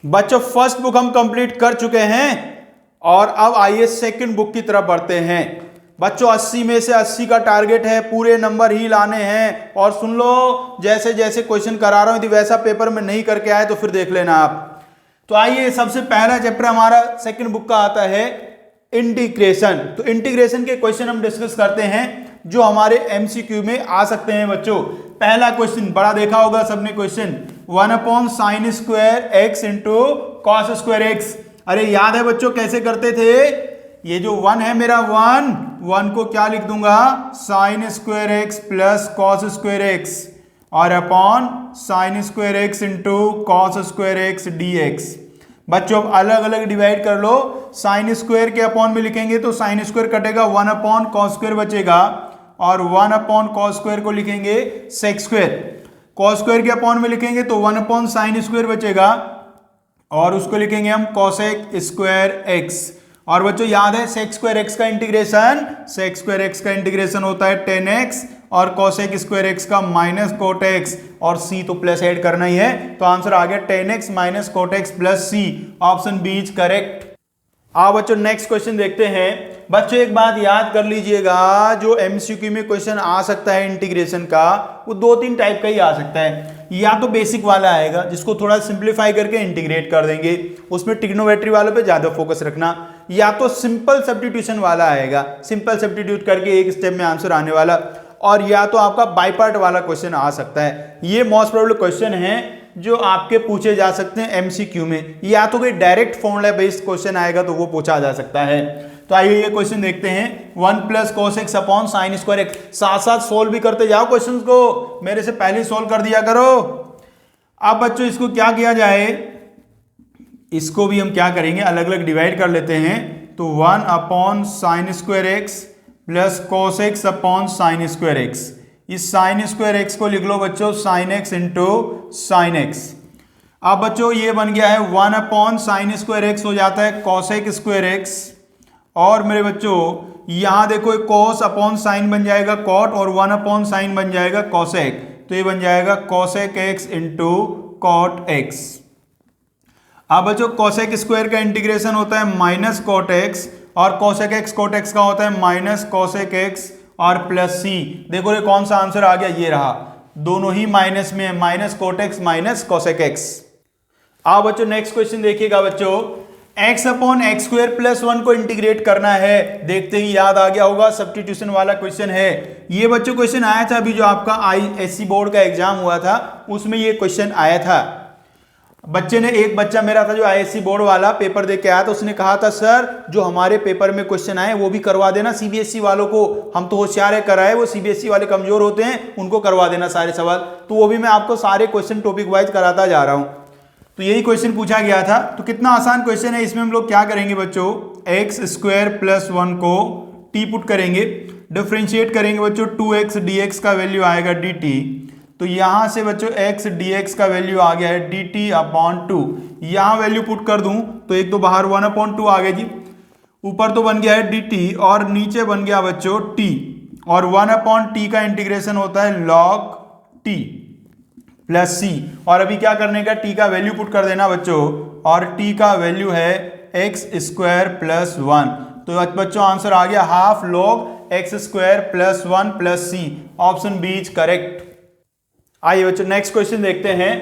बच्चों first book हम complete कर चुके हैं और अब आइए सेकंड बुक की तरफ बढ़ते हैं। बच्चों 80 में से 80 का टारगेट है, पूरे नंबर ही लाने हैं। और सुन लो, जैसे जैसे क्वेश्चन करा रहा हूं, यदि वैसा पेपर में नहीं करके आए तो फिर देख लेना आप। तो आइए, सबसे पहला चैप्टर हमारा सेकंड बुक का आता है इंटीग्रेशन। तो इंटीग्रेशन के क्वेश्चन हम डिस्कस करते हैं जो हमारे एमसीक्यू में आ सकते हैं। बच्चों पहला क्वेश्चन बड़ा देखा होगा सबने question, 1/sin square X into cos square x. अरे याद है बच्चों कैसे करते थे? ये जो 1 है मेरा 1 को क्या लिख दूंगा, sine square X plus cos square X और upon sine square X into cos square X dx। बच्चों अब अलग अलग डिवाइड कर लो। साइन स्क्वायर के अपॉन में लिखेंगे तो साइन स्क्वायर कटेगा, 1/cos स्क्वायर बचेगा और 1/cos स्क्वायर को लिखेंगे सेक स्क्वायर। कॉस स्क्वायर के अपॉन में लिखेंगे तो 1/sin स्क्वायर बचेगा और उसको लिखेंगे हम कोसेक स्क्वायर एक्स। और बच्चों याद है सेक स्क्वायर एक्स का इंटीग्रेशन, सेक स्क्वायर एक्स का इंटीग्रेशन होता है tan x और कोसेक स्क्वायर एक्स का माइनस कोट एक्स और c तो प्लस ऐड करना ही है। तो आंसर आ गया tan x minus cot x plus c। Option B is correct. आओ बच्चों नेक्स्ट क्वेश्चन देखते हैं। बच्चों एक बात याद कर लीजिएगा, जो एमसीक्यू में क्वेश्चन आ सकता है इंटीग्रेशन का, वो 2-3 टाइप का ही आ सकता है। या तो बेसिक वाला आएगा जिसको थोड़ा सिंप्लीफाई करके इंटीग्रेट कर देंगे, उसमें ट्रिग्नोमेट्री वालों पे ज्यादा फोकस रखना। या तो सिंपल सब्स्टिट्यूशन वाला आएगा, सिंपल सब्स्टिट्यूट करके एक स्टेप में आंसर आने वाला। और या तो आपका बाई पार्ट वाला क्वेश्चन आ सकता है। ये मोस्ट प्रोबेबल क्वेश्चन है जो आपके पूछे जा सकते हैं एमसीक्यू में। या तो कोई डायरेक्ट फॉर्मूला बेस्ड क्वेश्चन आएगा तो वो पूछा जा सकता है। तो आइए ये क्वेश्चन देखते हैं, 1 + cos x upon sine square x. साथ साथ सोल्व भी करते जाओ क्वेश्चंस को, मेरे से पहले सोल्व कर दिया करो। अब बच्चों इसको क्या किया जाए, इसको भी हम क्या करेंगे, अलग अलग डिवाइड कर लेते हैं। तो 1/sin square X plus cos x upon sine square x. इस साइन स्क्वायर एक्स को लिख लो बच्चों sine x into sine x. अब बच्चों ये बन गया है 1/sin स्क्वायर एक्स हो जाता है कोसेक स्क्वायर एक्स। और मेरे बच्चों यहां देखो cos अपॉन साइन बन जाएगा कॉट और 1/sin बन जाएगा कोसेक। तो ये बन जाएगा cosec x into cot x. अब बच्चों कोसेक स्क्वायर का इंटीग्रेशन होता है माइनस कॉट एक्स और कोसेक एक्स कॉट एक्स का होता है माइनस कोसेक एक्स और प्लस सी। देखो ये कौन सा आंसर आ गया, ये रहा, दोनों ही माइनस में है, minus cot x minus cosec x. आओ बच्चों नेक्स्ट क्वेश्चन देखिएगा। बच्चों x/x² + 1 को इंटीग्रेट करना है। देखते ही याद आ गया होगा, सब्स्टिट्यूशन वाला क्वेश्चन है ये। बच्चों क्वेश्चन आया था अभी जो आपका ISC बोर्ड का एग्जाम हुआ था, उसमें ये क्वेश्चन आया था। बच्चे ने, एक बच्चा मेरा था जो ISC बोर्ड वाला पेपर दे के आया था, उसने कहा था सर जो हमारे पेपर में क्वेश्चन आए वो भी करवा देना CBSE वालों को, हम तो होशियार है कराए, वो CBSE वाले कमजोर होते हैं, उनको करवा देना सारे सवाल। तो वो भी मैं आपको सारे क्वेश्चन टॉपिक वाइज कराता जा रहा हूं। तो यही क्वेश्चन पूछा गया था। तो कितना आसान क्वेश्चन है, इसमें हम लोग क्या करेंगे बच्चों, x² + 1 को t पुट करेंगे, डिफरेंशिएट करेंगे बच्चों, 2x dx का वैल्यू आएगा dt। तो यहां से बच्चों x dx का वैल्यू आ गया है dt/2। यहां वैल्यू पुट कर दूं तो एक तो बाहर 1/2 आ गया जी, ऊपर तो बन गया है dt और नीचे बन गया बच्चों t। और 1/t का इंटीग्रेशन होता है log t प्लस c। और अभी क्या करने का, t का वैल्यू पुट कर देना बच्चों, और t का वैल्यू है x² + 1। तो बच्चों आंसर आ गया half log x² + 1 + c। Option B is correct. आइए बच्चों नेक्स्ट क्वेश्चन देखते हैं,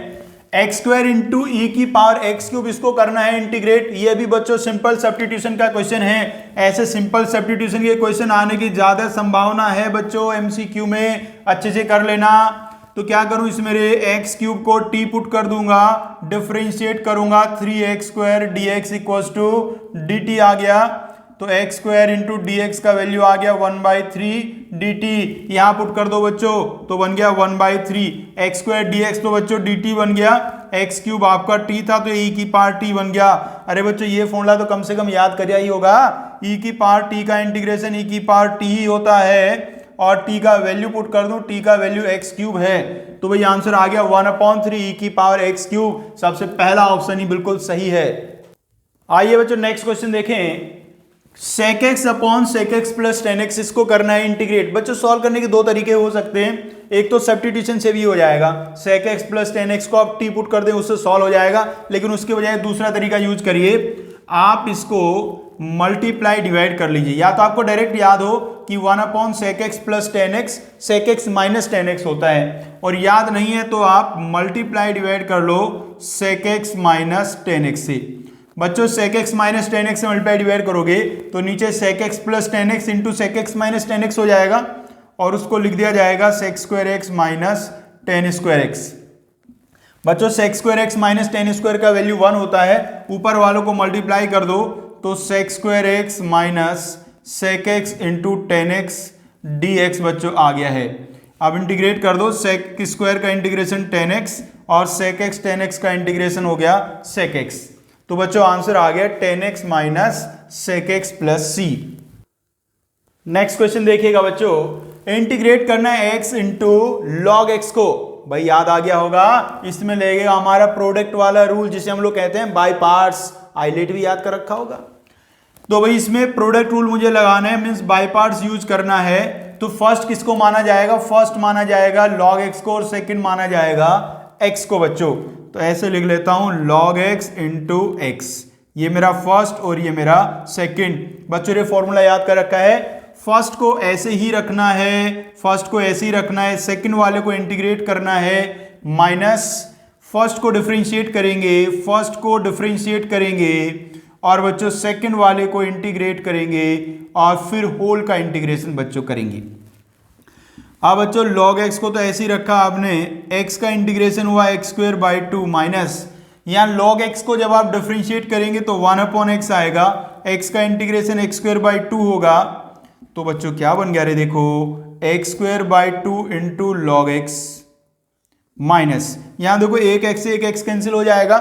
x² इंटू e⁻x³, इसको करना है इंटीग्रेट। ये भी बच्चों सिंपल सब्स्टिट्यूशन का क्वेश्चन है। ऐसे सिंपल सब्स्टिट्यूशन के क्वेश्चन आने की ज्यादा संभावना है बच्चों एमसीक्यू में, अच्छे से कर लेना। तो क्या करूं, इस मेरे x³ को t पुट कर दूंगा, डिफरेंशिएट करूंगा, 3x² dx = dt आ गया। तो x² इंटू dx का वैल्यू आ गया 1/3 dt। यहां पुट कर दो बच्चों तो बन गया 1/3 x² dx, तो बच्चों dt बन गया, x³ आपका t था तो e⁻t बन गया। अरे बच्चों ये फॉर्मूला तो कम से कम याद करिया ही होगा, e⁻t का इंटीग्रेशन e⁻t ही होता है और t का वैल्यू पुट कर दूं, t का वैल्यू x³ है। तो भाई आंसर आ गया 1/3 e⁻x³। सबसे पहला ऑप्शन ही बिल्कुल सही है। आइए बच्चों नेक्स्ट क्वेश्चन देखें, sec x upon sec x + tan x, इसको करना है इंटीग्रेट। बच्चों सॉल्व करने के दो तरीके हो सकते हैं, एक तो सब्स्टिट्यूशन से भी हो जाएगा, sec x plus ten x को आप टी पुट कर दें उससे सॉल्व हो जाएगा, लेकिन उसके बजाय दूसरा तरीका यूज करिए, आप इसको मल्टीप्लाई डिवाइड कर लीजिए। या तो आपको डायरेक्ट याद हो कि 1/sec x plus ten x sec x minus ten x होता है, और याद नहीं है तो आप मल्टीप्लाई डिवाइड कर लो sec x minus ten x से। बच्चों sec x minus ten x से मल्टीप्लाई डिवाइड करोगे तो नीचे sec x plus ten x into sec x minus ten x हो जाएगा, और उसको लिख दिया जाएगा sec square x minus ten square x. बच्चों sec square x minus ten square का वैल्यू 1 होता है, ऊपर वालों को मल्टीप्लाई कर दो तो sec square x minus sec x into tan X D X बच्चों आ गया है। अब इंटीग्रेट कर दो, sec स्क्वायर का इंटीग्रेशन टेन एक्स और sec x टेन एक्स का इंटीग्रेशन हो गया sec x। तो बच्चों आंसर आ गया tan X minus sec x plus C. Next question देखिएगा बच्चों, इंटीग्रेट करना है x इंटू लॉग एक्स को। भाई याद आ गया होगा, इसमें लगेगा हमारा प्रोडक्ट वाला रूल जिसे हम लोग कहते हैं बाय पार्ट्स, आइलेट भी याद कर रखा होगा। तो भाई इसमें प्रोडक्ट रूल मुझे लगाना है, मींस बाय पार्ट्स यूज करना है। तो फर्स्ट किसको माना जाएगा? फर्स्ट माना जाएगा log x को, और सेकंड माना जाएगा x को बच्चों। तो ऐसे लिख लेता हूं log x इंटू एक्स, ये मेरा फर्स्ट और ये मेरा सेकंड। बच्चों ये फॉर्मूला याद कर रखा है, फर्स्ट को ऐसे ही रखना है, फर्स्ट को ऐसे ही रखना है, सेकंड वाले को इंटीग्रेट करना है, माइनस फर्स्ट को डिफरेंशिएट करेंगे, फर्स्ट को डिफरेंशिएट करेंगे, और बच्चों सेकंड वाले को इंटीग्रेट करेंगे, और फिर होल का इंटीग्रेशन बच्चों करेंगे। अब बच्चों log x को तो ऐसे ही रखा आपने, x का इंटीग्रेशन हुआ x square by two, minus यहाँ log x को जब आप डिफरेंशिएट करेंगे तो 1/x आएगा, x का integration x square by two होगा। तो बच्चों क्या बन गया रे, देखो x square by two into log x, minus यहाँ देखो एक एक्स से एक एक्स कैंसिल हो जाएगा,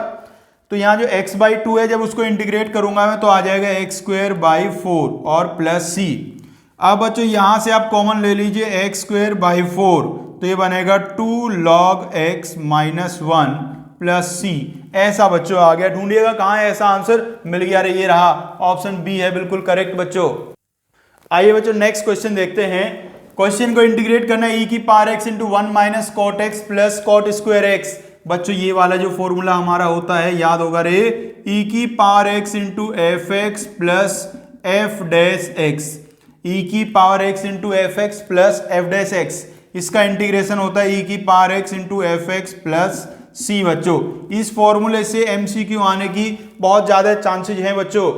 तो यहाँ जो x बाई टू है जब उसको इंटीग्रेट करूंगा मैं तो आ जाएगा एक्स स्क्वायर बाई फोर और प्लस सी। अब बच्चों यहाँ से आप कॉमन ले लीजिए एक्स स्क्वायर बाई फोर, तो ये बनेगा 2 log x minus one plus C. ऐसा बच्चों आ गया, ढूंढिएगा कहाँ है ऐसा आंसर, मिल गया रे, ये रहा, ऑप्शन बी है बिल्कुल करेक्ट बच्चों। आइए बच्चों नेक्स्ट क्वेश्चन देखते हैं। क्वेश्चन को इंटीग्रेट करना है e की power x into one minus cot x plus cot square x. बच्चों ये वाला जो फॉर्मूला हमारा होता है याद होगा रे, e की power x into F X plus F dash X, e की power x into F X plus F dash X, इसका इंटीग्रेशन होता है e की power x into F X plus C. बच्चों इस फॉर्मूले से MCQ आने की बहुत ज्यादा चांसेज हैं बच्चों।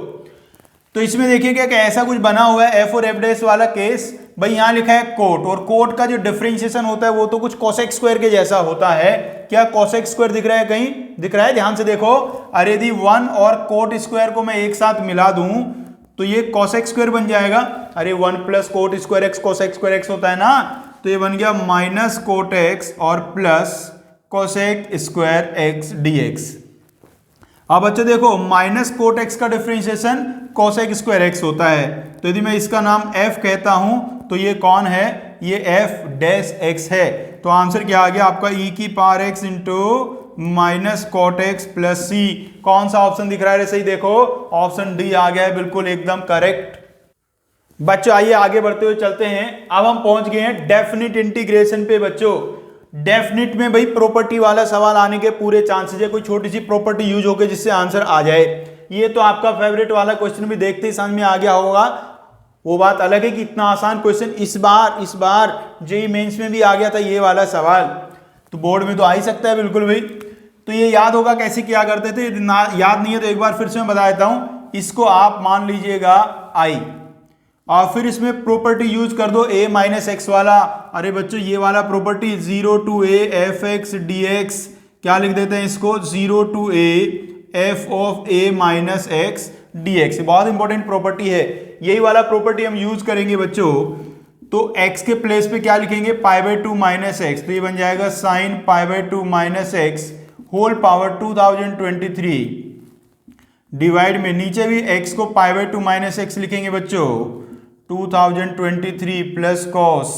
तो इसमें देखिए क्या ऐसा कुछ बना हुआ है एफ और एफ डैश वाला केस, भाई यहाँ लिखा है कोट, और कोट का जो डिफरेंशिएशन होता है वो तो कुछ कोसेक स्क्वायर के जैसा होता है। क्या कोसेक स्क्वायर दिख रहा है, कहीं दिख रहा है? ध्यान से देखो, अरे यदि वन और कोट स्क्वायर को मैं एक साथ मिला दूं तो ये कोसेक स्क्वायर बन जाएगा। अरे one plus cot square x cosec square x होता है ना, तो ये बन गया माइनस कोट एक्स और plus cosec square x dx. अब बच्चों देखो माइनस कोट एक्स का डिफरेंशिएशन कोसेक स्क्वायर एक्स होता है, तो यदि मैं इसका नाम f कहता हूं तो ये कौन है, ये f डैश x है। तो आंसर क्या आ गया आपका e की power x into minus cot x plus C. कौन सा ऑप्शन दिख रहा है सही, देखो ऑप्शन डी आ गया है बिल्कुल एकदम करेक्ट। बच्चों आइए आगे बढ़ते हुए चलते हैं, अब हम पहुंच गए हैं डेफिनिट इंटीग्रेशन पे। बच्चों डेफिनिट में भाई प्रॉपर्टी वाला सवाल आने के पूरे चांसेस है, कोई छोटी सी प्रॉपर्टी यूज होकर जिससे आंसर आ जाए। ये तो आपका फेवरेट वाला क्वेश्चन भी देखते ही समझ में आ गया होगा, वो बात अलग है कि इतना आसान क्वेश्चन इस बार जेईई मेंस में भी आ गया था ये वाला सवाल, तो बोर्ड में तो आ ही सकता है बिल्कुल भाई। तो ये याद होगा कैसे क्या करते थे, याद नहीं है तो एक बार फिर से मैं बता देता हूं। इसको आप मान लीजिएगा i, और फिर इसमें प्रॉपर्टी यूज कर दो a माइनस एक्स वाला। अरे बच्चों ये वाला property 0 to a f x D x, क्या लिख देते हैं इसको, 0 to a f of a minus x D x, बहुत इंपॉर्टेंट प्रॉपर्टी है। यही वाला प्रॉपर्टी हम यूज करेंगे बच्चों, तो x के प्लेस पे क्या लिखेंगे, pi by two minus x, तो ये बन जाएगा sine pi by two minus x whole power 2023 divide में नीचे भी x को pi by two minus x लिखेंगे बच्चों, 2023 plus cos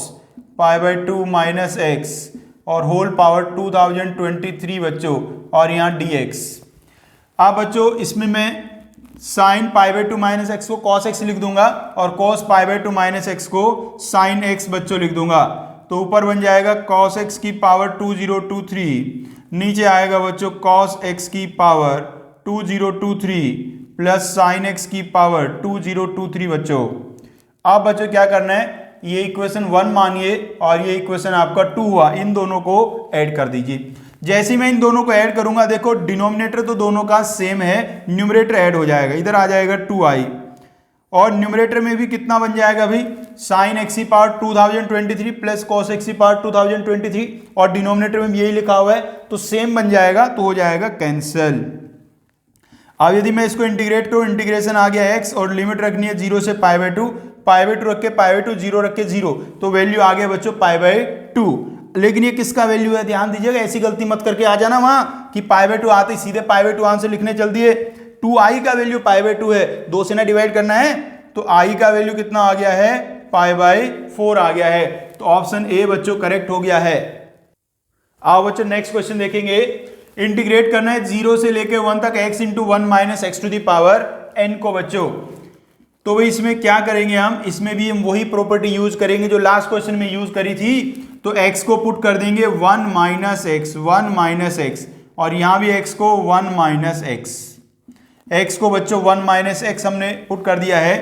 pi by two minus x और होल पावर 2023 बच्चों, और यहाँ dx। अब बच्चों इसमें मैं sine pi by two minus x को कॉस एक्स लिख दूंगा और cos pi by two minus x को साइन एक्स बच्चों लिख दूंगा। तो ऊपर बन जाएगा cos x की पावर 2023, नीचे आएगा बच्चों cos x की पावर 2023 प्लस sin x की पावर 2023 बच्चों। अब बच्चों क्या करना है, ये इक्वेशन 1 मानिए और ये इक्वेशन आपका 2 हुआ, इन दोनों को ऐड कर दीजिए। जैसे ही मैं इन दोनों को ऐड करूंगा, देखो डिनोमिनेटर तो दोनों का सेम है, न्यूमरेटर ऐड हो जाएगा, इधर आ जाएगा 2i और न्यूमरेटर में भी कितना बन जाएगा भाई, साइन एक्स की पावर 2023 प्लस कॉस एक्स की पावर 2023 और डिनोमिनेटर में भी यही लिखा हुआ है तो सेम बन जाएगा, तो हो जाएगा कैंसिल। अब यदि मैं इसको इंटीग्रेट करूं, इंटीग्रेशन आ गया x और लिमिट रखनी है 0 से π/2, π/2 रख के π/2, 0 रख के 0, तो वैल्यू आ गया बच्चों π/2। लेकिन ये किसका वैल्यू है, ध्यान दीजिएगा, ऐसी गलती मत करके आ जाना वहां कि π/2 आते ही सीधे π/2 आंसर लिखने चल दिए। 2i का वैल्यू π/2 है, 2 से ना डिवाइड करना है, तो i का वैल्यू कितना आ गया है, π/4 आ गया है, तो ऑप्शन ए बच्चों करेक्ट हो गया है। आओ बच्चों नेक्स्ट क्वेश्चन देखेंगे। इंटीग्रेट करना है 0 से लेके 1 तक x into 1 minus x to the power n को बच्चों। तो भाई इसमें क्या करेंगे हम, इसमें भी हम वही प्रॉपर्टी यूज करेंगे जो लास्ट क्वेश्चन में यूज करी थी। तो x को पुट कर देंगे 1 माइनस एक्स और यहां भी x को 1 माइनस एक्स को बच्चों 1 माइनस एक्स हमने पुट कर दिया है।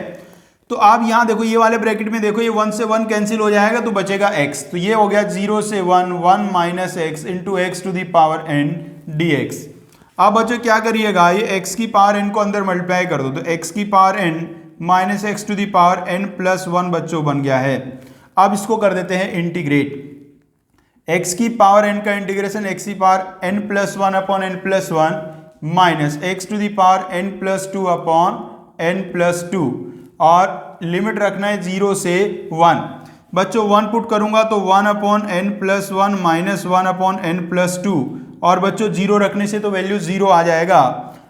तो आप यहां देखो ये वाले ब्रैकेट में देखो, ये 1 से 1 कैंसिल हो जाएगा तो बचेगा x, तो ये हो गया 0 से 1 minus x into x to the power n dx। अब बच्चों क्या करिएगा, ये x की पावर n को अंदर मल्टीप्लाई कर दो, तो x की power n minus x to the power n plus 1 बच्चों बन गया है। अब इसको कर देते हैं इंटीग्रेट, x की पावर n का इंटीग्रेशन x की power n plus 1 upon n plus 1 minus x to the power n plus 2 upon n plus 2 और लिमिट रखना है 0 से 1। बच्चों 1 पुट करूंगा तो 1 upon n plus 1 minus 1 upon n plus 2 और बच्चों 0 रखने से तो वैल्यू 0 आ जाएगा।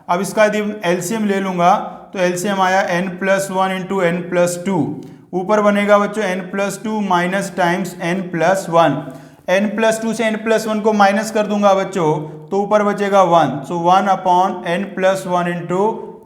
अब इसका यदि एलसीएम ले लूंगा तो एलसीएम आया n plus 1 into n plus 2, ऊपर बनेगा बच्चों n plus 2 minus times n plus 1, n plus 2 से n प्लस 1 को माइनस कर दूंगा बच्चों तो ऊपर बचेगा 1, सो 1 upon n plus 1 into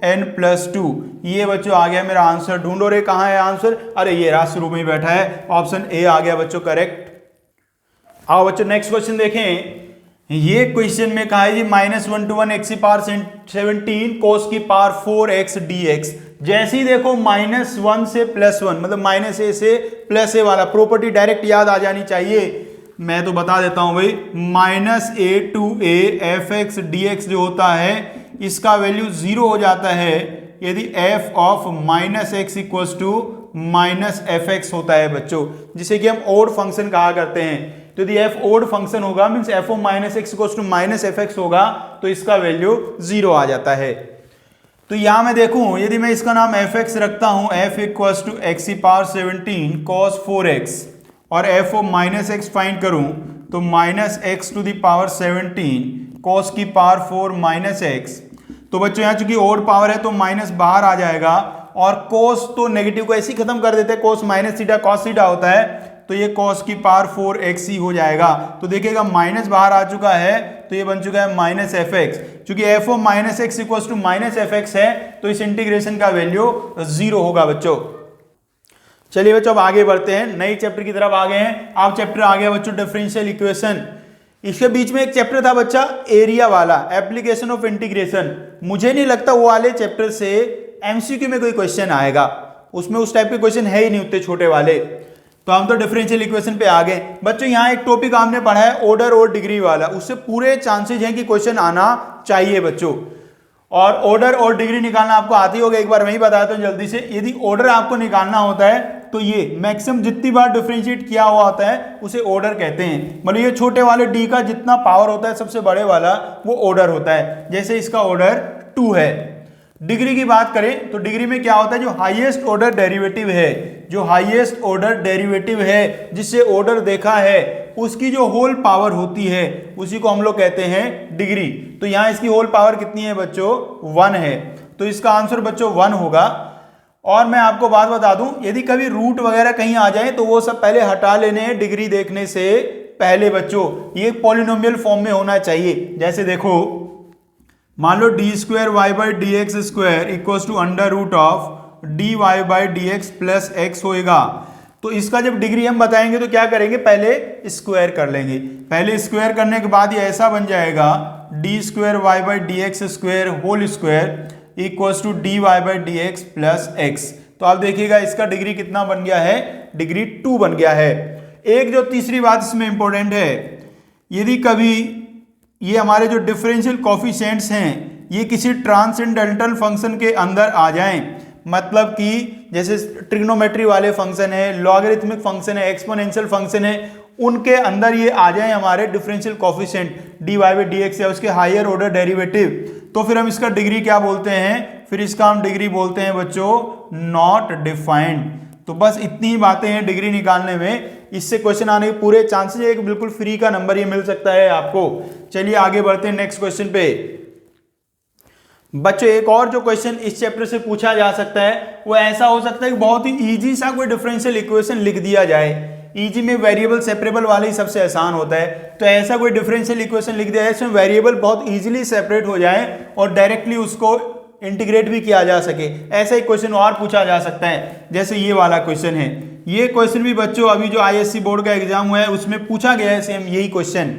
n plus 2। ये बच्चों आ गया मेरा आंसर। ढूंढो रे कहाँ है आंसर, अरे ये रहा शुरू में ही बैठा है, ऑप्शन ए आ गया बच्चों करेक्ट। आओ बच्चों नेक्स्ट क्वेश्चन देखें। ये क्वेश्चन में कहा है जी -1 to 1 x की पावर 17 cos की पावर 4x dx। जैसे ही देखो -1 से +1 मतलब माइनस ए से प्लस ए वाला प्रॉपर्टी डायरेक्ट याद आ जानी चाहिए। मैं तो बता देता हूं भाई, -a to a fx dx जो होता है इसका वैल्यू 0 हो जाता है यदि f of -x equals to -fx होता है बच्चों, जिसे कि हम ओड फंक्शन कहा करते हैं। तो यदि f ओड फंक्शन होगा means f of -x equals to -fx होगा तो इसका वैल्यू 0 आ जाता है। तो यहां मैं देखूं यदि मैं इसका नाम fx रखता हूं, f इक्वल्स टू x की पावर 17 cos 4x और f ऑफ -x फाइंड करूं तो -x to the power 17 cos की पावर 4 -x। तो बच्चों यहाँ चूंकि ओड पावर है तो माइनस बाहर आ जाएगा और cos तो नेगेटिव को ऐसे ही खत्म कर देते हैं, cos minus theta cos theta होता है, तो ये cos की पावर 4x ही हो जाएगा। तो देखिएगा माइनस बाहर आ चुका है तो ये बन चुका है -fx। चूंकि f of -x equals to -fx है तो इस इंटीग्रेशन का वैल्यू 0 होगा बच्चों। चलिए बच्चों अब आगे बढ़ते हैं, नई चैप्टर की तरफ आ गए हैं। अब चैप्टर आ गया बच्चों डिफरेंशियल इक्वेशन। इसके बीच में एक चैप्टर था बच्चा एरिया वाला, एप्लीकेशन ऑफ इंटीग्रेशन। मुझे नहीं लगता वो वाले चैप्टर से एमसीक्यू में कोई क्वेश्चन आएगा, उसमें उस टाइप के क्वेश्चन है ही नहीं उतने छोटे वाले। तो हम तो डिफरेंशियल इक्वेशन पे आ गए बच्चों। यहाँ एक टॉपिक आपने पढ़ा है ऑर्डर और डिग्री वाला, उससे पूरे चांसेज हैं कि क्वेश्चन आना चाहिए बच्चों। और ऑर्डर और डिग्री निकालना आपको आती होगा, एक बार मैं ही बताता हूँ जल्दी से। यदि ऑर्डर आपको निकालना होता है तो ये मैक्सिमम जितनी बार डिफरेंशिएट किया हुआ होता है उसे ऑर्डर कहते हैं। मतलब ये छोटे वाले डी का जितना पावर होता है सबसे बड़े वाला वो ऑर्डर होता है, जैसे इसका ऑर्डर 2 है। डिग्री की बात करें तो डिग्री में क्या होता है, जो हाईएस्ट ऑर्डर डेरिवेटिव है, जो हाईएस्ट ऑर्डर डेरिवेटिव है जिससे ऑर्डर देखा है उसकी जो होल पावर होती है उसी को हम लोग कहते हैं डिग्री। तो यहाँ इसकी होल पावर कितनी है बच्चों, 1 है, तो इसका आंसर बच्चों 1 होगा। और मैं आपको बात बता दूं, यदि कभी रूट वगैरह कहीं आ जाए तो वो सब पहले हटा लेने हैं डिग्री देखने से पहले बच्चों। ये पॉलिनोमियल फॉर्म में होना चाहिए। जैसे देखो मान लो d2y/dx² equals to under root of dy/dx plus x होएगा। तो इसका जब डिग्री हम बताएंगे तो क्या करेंगे, पहले स्क्वायर कर लेंगे। पहले स्क्वायर करने के बाद ये ऐसा बन जाएगा d square y by d x square whole square equals to d y by d x plus x. तो आप देखिएगा इसका डिग्री कितना बन गया है, डिग्री 2 बन गया है। एक जो तीसरी बात इसमें इंपॉर्टेंट है, यदि कभी ये हमारे जो डिफरेंशियल कोफिशिएंट्स हैं ये किसी ट्रांसेंडेंटल फंक्शन के अंदर आ जाएं, मतलब कि जैसे ट्रिग्नोमेट्री वाले फंक्शन है, लॉगरिथमिक फंक्शन है, एक्सपोनेंशियल फंक्शन है, उनके अंदर ये आ जाए हमारे differential coefficient d y by d x या उसके हायर ऑर्डर डेरिवेटिव, तो फिर हम इसका डिग्री क्या बोलते हैं, फिर इसका हम डिग्री बोलते हैं बच्चों नॉट डिफाइंड। तो बस इतनी ही बातें हैं डिग्री निकालने में, इससे क्वेश्चन आने के पूरे चांसेस है, एक बिल्कुल फ्री का नंबर ये मिल सकता है आपको। चलिए आगे बढ़ते हैं नेक्स्ट क्वेश्चन पे। बच्चों एक और जो क्वेश्चन इस चैप्टर से पूछा जा सकता है वो ऐसा हो सकता है कि बहुत ही इजी सा कोई डिफरेंशियल इक्वेशन लिख दिया जाए। इजी में वेरिएबल सेपरेबल वाले ही सबसे आसान होता है, तो ऐसा कोई डिफरेंशियल इक्वेशन लिख दिया जाए इसमें वेरिएबल बहुत इजीली सेपरेट हो जाए और डायरेक्टली उसको इंटीग्रेट भी किया जा सके। ऐसा एक क्वेश्चन और पूछा जा सकता है, जैसे ये वाला क्वेश्चन है। ये क्वेश्चन भी बच्चों अभी जो ISC बोर्ड का एग्जाम हुआ है उसमें पूछा गया है सेम यही question,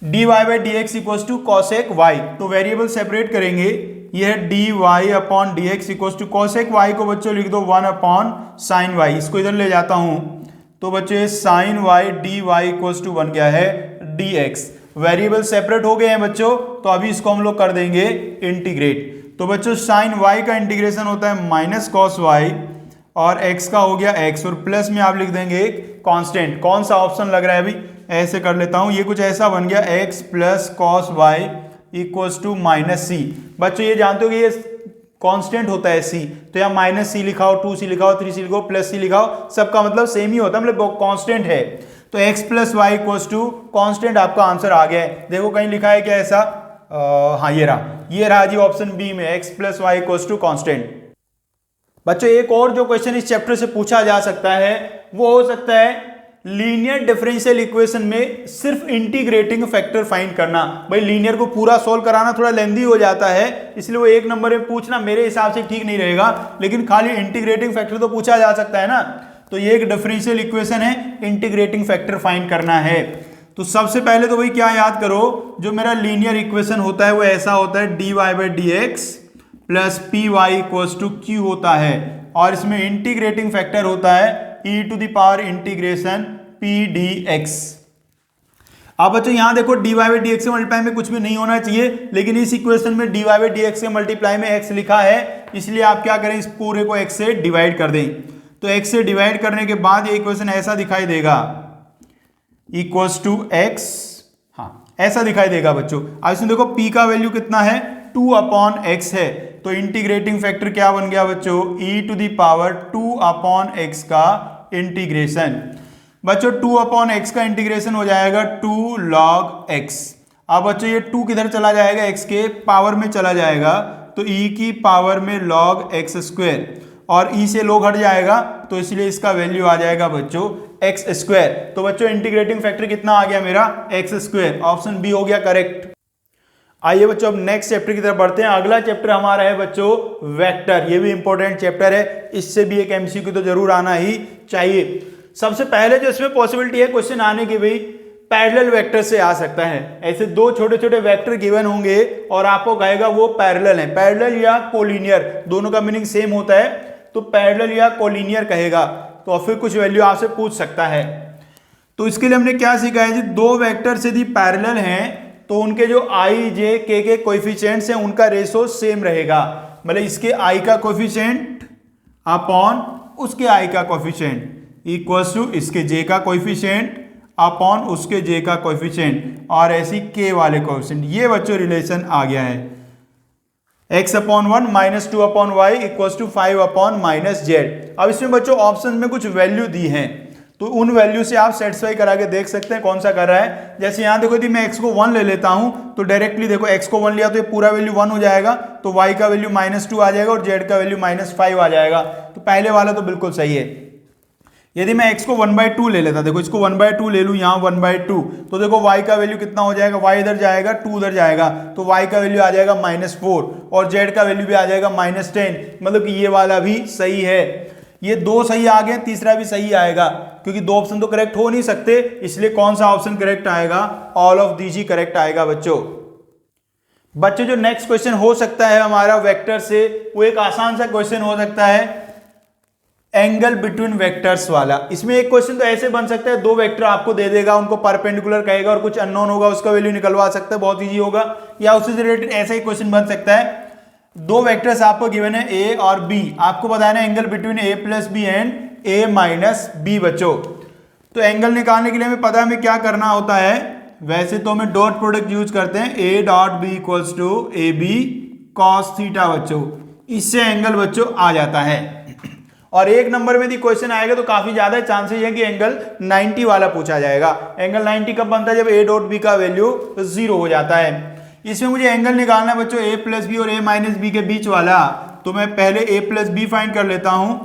d y by d x equal to cosec y. तो वेरिएबल सेपरेट करेंगे, यह d y upon d x equal to cosec y को बच्चों लिख दो 1 अपॉन साइन वाई। इसको इधर ले जाता हूं तो बच्चों sine y d y equal to बन गया है डी एक्स। वेरिएबल सेपरेट हो गए हैं बच्चों, तो अभी इसको हम लोग कर देंगे इंटीग्रेट। तो बच्चों साइन वाई का इंटीग्रेशन होता है माइनस कॉस वाई और एक्स का हो गया एक्स, और प्लस में आप लिख देंगे एक कांस्टेंट। कौन सा ऑप्शन लग रहा है अभी, ऐसे कर लेता हूं, ये कुछ ऐसा बन गया X plus cos Y equals to minus C. बच्चों ये जानते हो कि ये कांस्टेंट होता है सी, तो यहाँ माइनस सी लिखाओ, 2c लिखाओ, 3c लिखाओ, प्लस सी लिखाओ, सबका मतलब सेम ही होता है, मतलब कांस्टेंट है। तो x plus y equals to constant, आपका आंसर आ गया है। देखो कहीं लिखा है क्या ऐसा, हाँ ये रहा जी ऑप्शन बी में x plus y equals to constant. बच्चों एक और जो क्वेश्चन इस चैप्टर से पूछा जा सकता है वो हो सकता है लीनियर डिफरेंशियल इक्वेशन में सिर्फ इंटीग्रेटिंग फैक्टर फाइंड करना। भाई लीनियर को पूरा सॉल्व कराना थोड़ा लेंदी हो जाता है, इसलिए वो एक नंबर में पूछना मेरे हिसाब से ठीक नहीं रहेगा, लेकिन खाली इंटीग्रेटिंग फैक्टर तो पूछा जा सकता है ना। तो ये एक डिफरेंशियल इक्वेशन है, इंटीग्रेटिंग फैक्टर फाइंड करना है। तो सबसे पहले तो भाई क्या याद करो, जो मेरा लीनियर इक्वेशन होता है वो ऐसा होता है d y by d x plus p y equals to q होता है, और इसमें इंटीग्रेटिंग फैक्टर होता है e to the power integration p d x. अब बच्चों यहां देखो d y by d x के मल्टीप्लाई में कुछ भी नहीं होना चाहिए, लेकिन इस इक्वेशन में d y by d x के मल्टीप्लाई में x लिखा है, इसलिए आप क्या करें, इस पूरे को x से डिवाइड कर दें। तो x से डिवाइड करने के बाद ये इक्वेशन ऐसा दिखाई देगा इक्वल्स टू x, हाँ ऐसा दिखाई देगा बच्चों। अब इसमें देखो p का वैल्यू कितना है, 2 अपॉन x है, तो इंटीग्रेटिंग फैक्टर क्या बन गया बच्चों, e to the power 2 upon x का इंटीग्रेशन। बच्चों 2 अपॉन x का इंटीग्रेशन हो जाएगा 2 log x। अब बच्चों ये 2 किधर चला जाएगा, x के पावर में चला जाएगा, तो e की पावर में log x स्क्वायर, और e से log हट जाएगा तो इसलिए इसका वैल्यू आ जाएगा बच्चों x स्क्वायर। तो बच्चों इंटीग्रेटिंग फैक्टर कितना आ गया मेरा, x स्क्वायर। ऑप्शन बी हो गया करेक्ट। आइए बच्चों अब नेक्स्ट चैप्टर की तरफ बढ़ते हैं। अगला चैप्टर हमारा है बच्चों वेक्टर, ये भी इंपॉर्टेंट चैप्टर है, इससे भी एक एमसीक्यू तो जरूर आना ही चाहिए। सबसे पहले जो इसमें पॉसिबिलिटी है क्वेश्चन आने की, भाई पैरेलल वेक्टर से आ सकता है। ऐसे दो छोटे छोटे वेक्टर गिवन होंगे और आपको कहेगा वो पैरेलल है, पैरेलल या कोलिनियर, दोनों का मीनिंग सेम होता है, तो पैरेलल या कोलिनियर कहेगा, तो फिर कुछ वैल्यू आपसे पूछ सकता है। तो इसके लिए हमने क्या सीखा है जी, दो वेक्टर यदि पैरेलल हैं तो उनके जो आई जे के कोएफिशिएंट्स हैं उनका रेशो सेम रहेगा, मतलब इसके आई का कोएफिशिएंट अपॉन उसके आई का कोएफिशिएंट इक्वल्स टू इसके जे का कोएफिशिएंट अपॉन उसके जे का कोएफिशिएंट, और ऐसी के वाले कोएफिशिएंट। ये बच्चों रिलेशन आ गया है, x upon 1 minus 2 upon y equals to 5 upon minus z. अब इसमें बच्चों ऑप्शन में कुछ वैल्यू दी हैं, तो उन वैल्यू से आप सेटिस्फाई करा के देख सकते हैं कौन सा कर रहा है। जैसे यहाँ देखो यदि मैं x को 1 ले लेता हूं तो डायरेक्टली देखो x को 1 लिया तो ये पूरा वैल्यू 1 हो जाएगा, तो y का वैल्यू -2 आ जाएगा और z का वैल्यू -5 आ जाएगा, तो पहले वाला तो बिल्कुल सही है। यदि मैं x को 1/2 ले लेता, देखो इसको 1/2 ले लूँ, यहाँ 1/2, तो देखो y का वैल्यू कितना हो जाएगा, y इधर जाएगा 2 उधर जाएगा, तो y का वैल्यू आ जाएगा -4 और z का वैल्यू भी आ जाएगा -10, मतलब कि ये वाला भी सही है। ये दो सही आ गए, तीसरा भी सही आएगा क्योंकि दो ऑप्शन तो करेक्ट हो नहीं सकते, इसलिए कौन सा ऑप्शन करेक्ट आएगा, all of these he correct आएगा बच्चों। बच्चों जो नेक्स्ट क्वेश्चन हो सकता है हमारा वेक्टर से, वो एक आसान सा क्वेश्चन हो सकता है एंगल बिटवीन वेक्टर्स वाला। इसमें एक क्वेश्चन तो ऐसे बन सकता है, दो वेक्टर आपको दे देगा, उनको परपेंडिकुलर कहेगा और कुछ अननोन होगा, उसका वैल्यू निकलवा सकता है, बहुत इजी होगा। या उससे रिलेटेड ऐसा ही क्वेश्चन बन सकता है, दो वेक्टर्स आपको गिवन है ए और बी, आपको बताना है angle between A plus B and A minus B बच्चों। तो एंगल निकालने के लिए हमें पता है हमें क्या करना होता है, वैसे तो हमें डॉट प्रोडक्ट यूज करते हैं, A dot B equals to A B cos theta बच्चों, इससे एंगल बच्चों आ जाता है। और एक नंबर में यदि क्वेश्चन आएगा तो काफी ज्यादा चांसेस है कि एंगल 90 वाला पूछा जाएगा। एंगल 90 कब बनता है, जब ए डॉट बी का वैल्यू 0 हो जाता है। इसमें मुझे एंगल निकालना है बच्चों ए प्लस बी और ए माइनस बी के बीच वाला, तो मैं पहले ए प्लस बी फाइंड कर लेता हूं।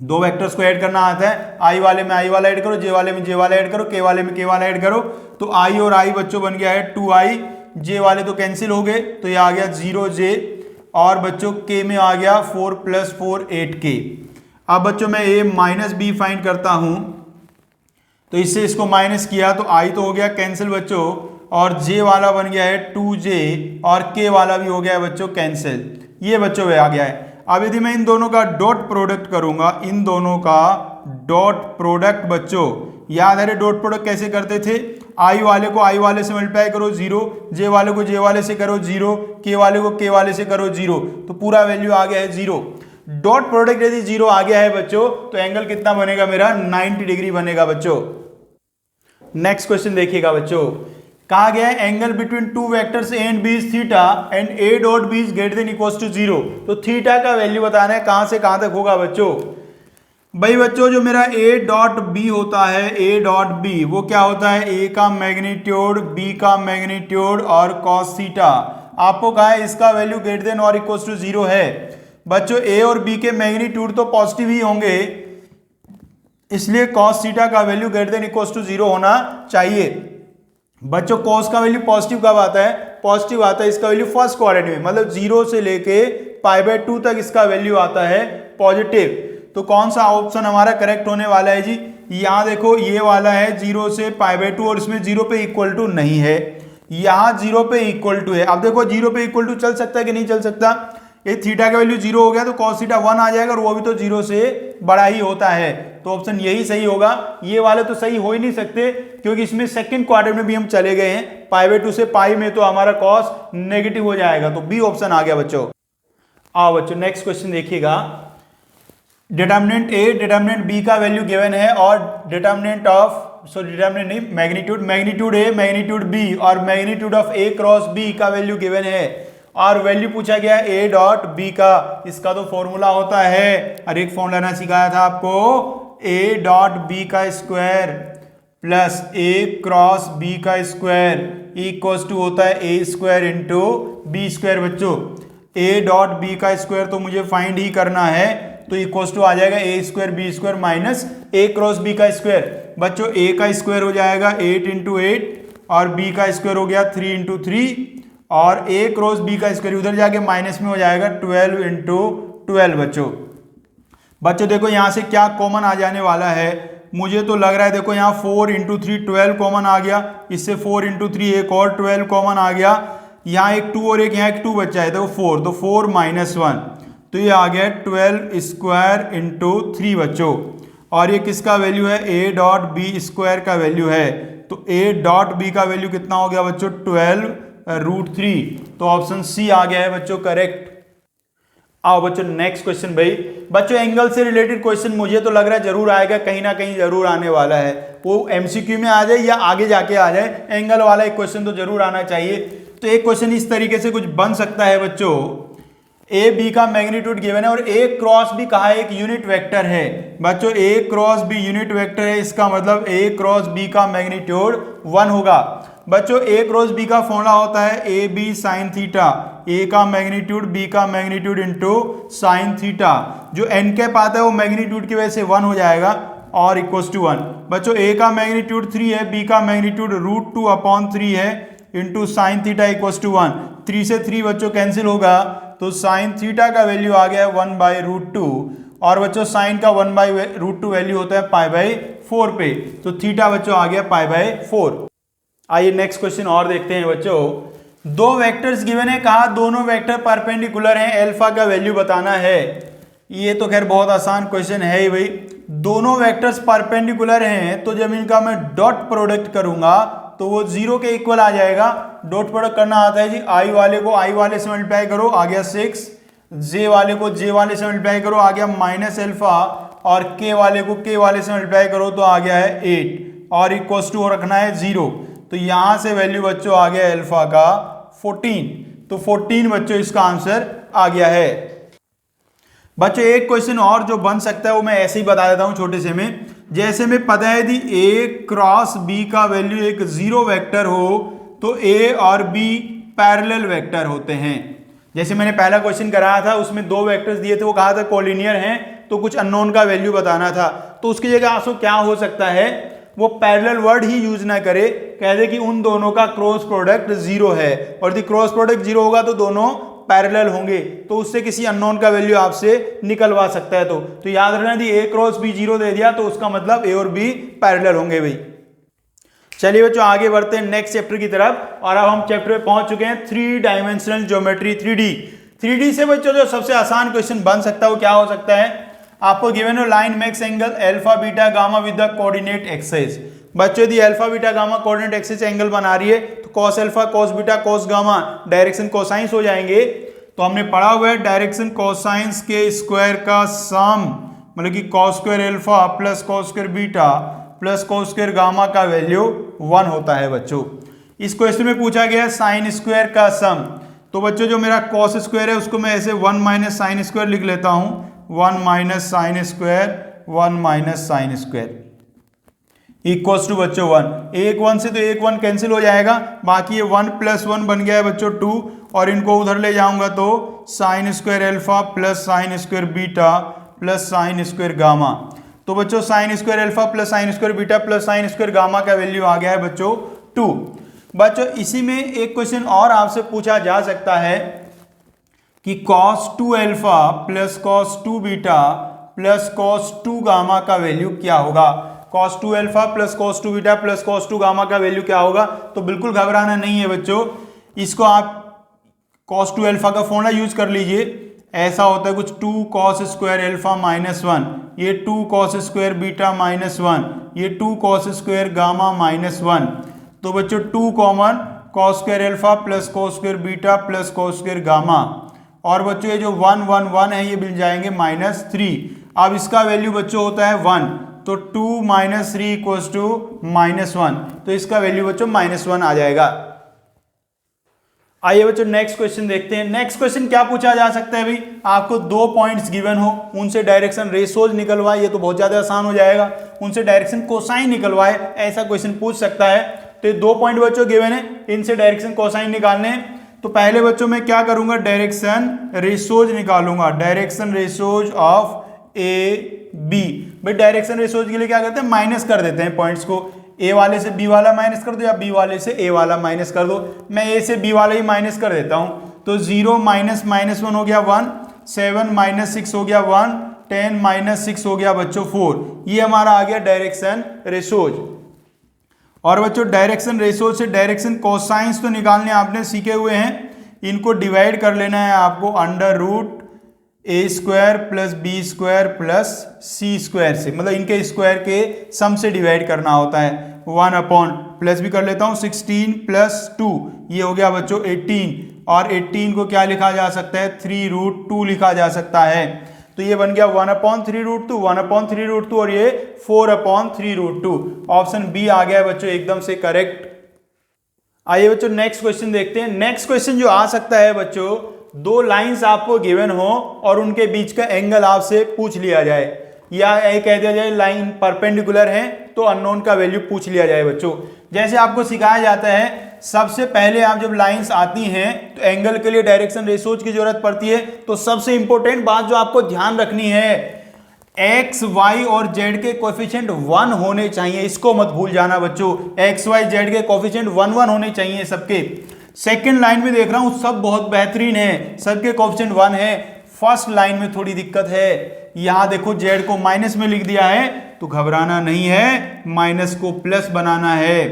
दो वेक्टर्स को ऐड करना आता है, आई वाले में आई वाला ऐड करो, जे वाले में जे वाला ऐड करो, के वाले में के वाला ऐड करो, तो आई और आई बच्चों बन गया है 2i, जे वाले तो कैंसिल हो गए, तो ये आ गया 0j, और बच्चों के में आ गया 4 + 4 8k। अब बच्चों मैं ए माइनस बी फाइंड करता हूं, तो इससे इसको माइनस किया तो आई तो हो गया कैंसिल बच्चों, और जे वाला बन गया है 2j, और के वाला भी हो गया है बच्चों कैंसिल। ये बच्चों आ गया है। अब यदि मैं इन दोनों का डॉट प्रोडक्ट करूंगा, इन दोनों का डॉट प्रोडक्ट बच्चों, याद है डॉट प्रोडक्ट कैसे करते थे, आई वाले को आई वाले से मल्टीप्लाई करो 0, जे वाले को जे वाले से करो 0, के वाले को के वाले से करो 0, तो पूरा वैल्यू आ गया है 0। डॉट प्रोडक्ट यदि 0 आ गया है बच्चों, तो एंगल कितना बनेगा मेरा, 90 डिग्री बनेगा बच्चों। नेक्स्ट क्वेश्चन देखिएगा बच्चों, कहा गया है angle between two vectors A and B is theta and A dot B is greater than equals to 0। तो थीटा का वैल्यू बताना है कहां से कहां तक होगा बच्चों। भाई बच्चों जो मेरा ए डॉट बी होता है, ए डॉट बी वो क्या होता है, ए का मैग्नीट्यूड, बी का मैग्नीट्यूड और कॉस थीटा। आपको कहा है इसका वैल्यू ग्रेटर देन और इक्वल्स टू 0 है। बच्चों ए और बी के मैग्नीट्यूड तो पॉजिटिव ही होंगे, इसलिए कॉस थीटा का value greater than equals to 0 होना चाहिए। बच्चों कॉस का वैल्यू पॉजिटिव कब आता है, पॉजिटिव आता है इसका वैल्यू फर्स्ट क्वाड्रेंट में, मतलब 0 से लेके π/2 तक इसका वैल्यू आता है पॉजिटिव। तो कौन सा ऑप्शन हमारा करेक्ट होने वाला है जी, यहाँ देखो ये वाला है 0 से π/2 और इसमें 0 पे इक्वल टू नहीं है, यहाँ 0 पे इक्वल टू है। अब देखो 0 पे इक्वल टू चल सकता है कि नहीं चल सकता, ये थीटा का वैल्यू 0 हो गया तो cos थीटा 1 आ जाएगा, और वो भी तो 0 से बड़ा ही होता है, तो ऑप्शन यही सही होगा। ये वाले तो सही हो ही नहीं सकते क्योंकि इसमें सेकंड क्वाड्रेंट में भी हम चले गए हैं, π/2 से पाई में तो हमारा cos नेगेटिव हो जाएगा, तो बी ऑप्शन आ गया बच्चों। आओ बच्चों नेक्स्ट क्वेश्चन देखिएगा, डिटर्मिनेंट ए डिटर्मिनेंट बी का वैल्यू गिवन है और डिटर्मिनेंट ऑफ डिटर्मिनेंट नहीं मैग्नीट्यूड ए मैग्नीट्यूड बी और magnitude of A cross B का वैल्यू गिवन है, और वैल्यू पूछा गया ए डॉट बी का। इसका तो फॉर्मूला होता है, और एक फॉर्मूला ना सिखाया था आपको, ए डॉट बी का स्क्वायर प्लस ए क्रॉस बी का स्क्वायर इक्वल्स टू होता है ए स्क्वायर इंटू बी स्क्वायर। बच्चों ए डॉट बी का स्क्वायर तो मुझे फाइंड ही करना है, तो इक्वल्स टू आ जाएगा ए स्क्वायर बी स्क्वायर माइनस ए क्रॉस बी का स्क्वायर। बच्चों ए का स्क्वायर हो जाएगा 8 × 8 और बी का स्क्वायर हो गया 3 × 3, और ए क्रॉस बी का स्क्वायर उधर जाके माइनस में हो जाएगा 12 × 12। बच्चों देखो यहां से क्या कॉमन आ जाने वाला है, मुझे तो लग रहा है देखो यहाँ 4 × 3 12 कॉमन आ गया, इससे 4 × 3 एक और 12 कॉमन आ गया, यहाँ एक 2 और एक यहाँ एक 2 बचा है, देखो 4, तो 4 - 1, तो ये आ गया 12 स्क्वायर × 3 बच्चों। और ये किसका वैल्यू है, ए डॉट बी स्क्वायर का वैल्यू है, तो ए डॉट बी का वैल्यू कितना हो गया बच्चों 12√3, तो ऑप्शन सी आ गया है बच्चों करेक्ट। आओ बच्चों नेक्स्ट क्वेश्चन। भाई बच्चों एंगल से रिलेटेड क्वेश्चन मुझे तो लग रहा है जरूर आएगा, कहीं ना कहीं जरूर आने वाला है, वो एमसीक्यू में आ जाए या आगे जाके आ जाए, एंगल वाला एक क्वेश्चन तो जरूर आना चाहिए। तो एक क्वेश्चन इस तरीके से कुछ बन सकता है बच्चों, ए बी का मैग्नीट्यूड गिवन है और ए क्रॉस बी कहा है एक यूनिट वेक्टर है। बच्चों ए क्रॉस बी यूनिट वेक्टर है, इसका मतलब ए क्रॉस बी का मैग्नीट्यूड 1 होगा। बच्चों ए क्रॉस बी का फॉर्मूला होता है ए बी साइन थीटा, ए का मैग्नीट्यूड बी का मैग्नीट्यूड इंटू साइन थीटा, जो एन कैप आता है वो मैग्नीट्यूड की वजह से 1 हो जाएगा और इक्वल्स टू 1। बच्चों ए का मैग्नीट्यूड 3 है, बी का मैग्नीट्यूड √2/3 है into sine theta equals to 1। 3 से 3 बच्चों कैंसिल होगा, तो साइन थीटा का वैल्यू आ गया 1/√2, और बच्चों साइन का 1/√2 वैल्यू होता है π/4 पे, तो थीटा बच्चों आ गया π/4। आइए नेक्स्ट क्वेश्चन और देखते हैं बच्चों। दो वेक्टर्स गिवन है, कहा दोनों वेक्टर परपेंडिकुलर हैं, अल्फा का वैल्यू बताना है। ये तो खैर बहुत आसान क्वेश्चन है ही भाई। दोनों वेक्टर्स परपेंडिकुलर हैं तो जब इनका मैं डॉट प्रोडक्ट करूंगा तो वो 0 के इक्वल आ जाएगा। डॉट प्रोडक्ट करना आता है जी, आई वाले को आई वाले से मल्टीप्लाई करो आ गया 6, जे वाले को जे वाले से मल्टीप्लाई करो आ गया -अल्फा, और के वाले को के वाले से मल्टीप्लाई करो तो आ गया है 8, और इक्वल्स टू रखना है 0। तो यहां से वैल्यू बच्चों आ गया अल्फा का 14, तो 14 बच्चों इसका आंसर आ गया है। बच्चों एक क्वेश्चन और जो बन सकता है वो मैं ऐसे ही बता देता हूं छोटे से में। जैसे में पता है यदि ए क्रॉस बी का वैल्यू एक 0 वेक्टर हो तो ए और बी पैरेलल वेक्टर होते हैं। जैसे मैंने पहला क्वेश्चन कराया था उसमें 2 वेक्टर्स दिए थे, वो कहा था कोलिनियर हैं, तो कुछ अननोन का वैल्यू बताना था। तो उसकी जगह आंसर क्या हो सकता है, वो पैरेलल वर्ड ही यूज ना करे, कह दे कि उन दोनों का क्रॉस प्रोडक्ट 0 है, और यदि क्रॉस प्रोडक्ट 0 होगा तो दोनों पैरेलल होंगे, तो उससे किसी अननोन का वैल्यू आपसे निकलवा सकता है। तो याद रखना यदि ए क्रॉस बी 0 दे दिया तो उसका मतलब ए और बी पैरेलल होंगे भाई। चलिए बच्चों आगे बढ़ते हैं नेक्स्ट चैप्टर की तरफ, और अब हम चैप्टर में पहुंच चुके हैं 3 डायमेंशनल ज्योमेट्री 3D से बच्चों जो सबसे आसान क्वेश्चन बन सकता है वो क्या हो सकता है, आपको गिवन हो line makes angle alpha beta gamma with the coordinate axis. बच्चों यदि alpha beta gamma coordinate axis angle बना रही है तो cos alpha cos beta cos gamma direction cosines हो जाएंगे। तो हमने पढ़ा हुआ है डायरेक्शन कोसाइंस के स्क्वायर का सम, मतलब कि cos square alpha plus cos square beta plus cos square gamma का वैल्यू 1 होता है बच्चों। इस क्वेश्चन में पूछा गया साइन स्क्वायर का सम, तो बच्चों जो मेरा कॉस स्क्वायर है उसको मैं ऐसे 1 माइनस साइन स्क्वायर लिख लेता हूं, 1 minus sine square 1 minus sine square equals to बच्चों 1। एक 1 से तो एक 1 कैंसिल हो जाएगा, बाकी ये 1 प्लस 1 बन गया है बच्चों 2, और इनको उधर ले जाऊंगा तो sine square alpha plus sine square beta plus sine square gamma. तो बच्चों sine square alpha plus sine square beta plus sine square gamma का वैल्यू आ गया है बच्चों 2। बच्चों इसी में एक क्वेश्चन और आपसे पूछा जा सकता है कि cos 2 alpha plus cos 2 beta plus cos 2 gamma का वैल्यू क्या होगा। cos 2 alpha plus cos 2 beta plus cos 2 gamma का वैल्यू क्या होगा। तो बिल्कुल घबराना नहीं है बच्चों, इसको आप cos 2 अल्फा का फॉर्मूला यूज कर लीजिए। ऐसा होता है कुछ 2 cos स्क्वायर अल्फा -1, ये 2 cos स्क्वायर बीटा -1, ये 2 cos स्क्वायर गामा -1। तो बच्चों 2 common cos square alpha plus cos square beta plus cos square gamma, और बच्चों ये जो 1 1 1 है ये मिल जाएंगे -3। अब इसका वैल्यू बच्चों होता है 1, तो 2 - 3 इक्वल्स टू -1, तो इसका वैल्यू बच्चों -1 आ जाएगा। आइए बच्चों नेक्स्ट क्वेश्चन देखते हैं। नेक्स्ट क्वेश्चन क्या पूछा जा सकता है भाई, आपको 2 पॉइंट्स गिवन हो, उनसे डायरेक्शन रेशोज निकलवाए, ये तो बहुत ज्यादा आसान हो जाएगा, उनसे डायरेक्शन कोसाइन निकलवाए, ऐसा क्वेश्चन पूछ सकता है। तो ये 2 पॉइंट बच्चों गिवन है, इनसे डायरेक्शन कोसाइन निकालने हैं। तो पहले बच्चों मैं क्या करूंगा, डायरेक्शन रेशोज निकालूंगा, direction ratios of A B. भाई डायरेक्शन रेशोज के लिए क्या करते हैं, माइनस कर देते हैं पॉइंट्स को, ए वाले से बी वाला माइनस कर दो या बी वाले से ए वाला माइनस कर दो। मैं ए से बी वाला ही माइनस कर देता हूं, तो 0 माइनस -1 हो गया 1, 7 माइनस 6 हो गया 1, 10 माइनस 6 हो गया बच्चों 4। ये हमारा आ गया डायरेक्शन रेशोज। और बच्चों डायरेक्शन रेशोज से डायरेक्शन कोसाइंस तो निकालने आपने सीखे हुए हैं, इनको डिवाइड कर लेना है आपको √a² plus b² plus c² से, मतलब इनके स्क्वायर के सम से डिवाइड करना होता है। 1 अपॉन प्लस भी कर लेता हूँ 16 प्लस 2, ये हो गया बच्चों 18, और 18 को क्या लिखा जा सकता है, 3√2 लिखा जा सकता है। तो ये बन गया 1/3√2, 1/3√2, और ये 4/3√2। ऑप्शन बी आ गया बच्चों एकदम से करेक्ट। आइए बच्चों नेक्स्ट क्वेश्चन देखते हैं। नेक्स्ट क्वेश्चन जो आ सकता है बच्चों, 2 लाइंस आपको गिवन हो और उनके बीच का एंगल आपसे पूछ लिया जाए, या कह दिया जाए लाइन परपेंडिकुलर है तो अननोन का वैल्यू पूछ लिया जाए। बच्चों जैसे आपको सिखाया जाता है, सबसे पहले आप जब लाइंस आती हैं तो एंगल के लिए डायरेक्शन रेशोज की जरूरत पड़ती है। तो सबसे इंपॉर्टेंट बात जो आपको ध्यान रखनी है, एक्स वाई और जेड के कोएफिशिएंट 1 होने चाहिए, इसको मत भूल जाना बच्चों। एक्स वाई जेड के कोएफिशिएंट 1 1 होने चाहिए सबके। सेकंड लाइन में देख रहा हूं सब बहुत बेहतरीन है, सबके कोएफिशिएंट 1 है। फर्स्ट लाइन में थोड़ी दिक्कत है, यहां देखो z को माइनस में लिख दिया है, तो घबराना नहीं है, माइनस को प्लस बनाना है।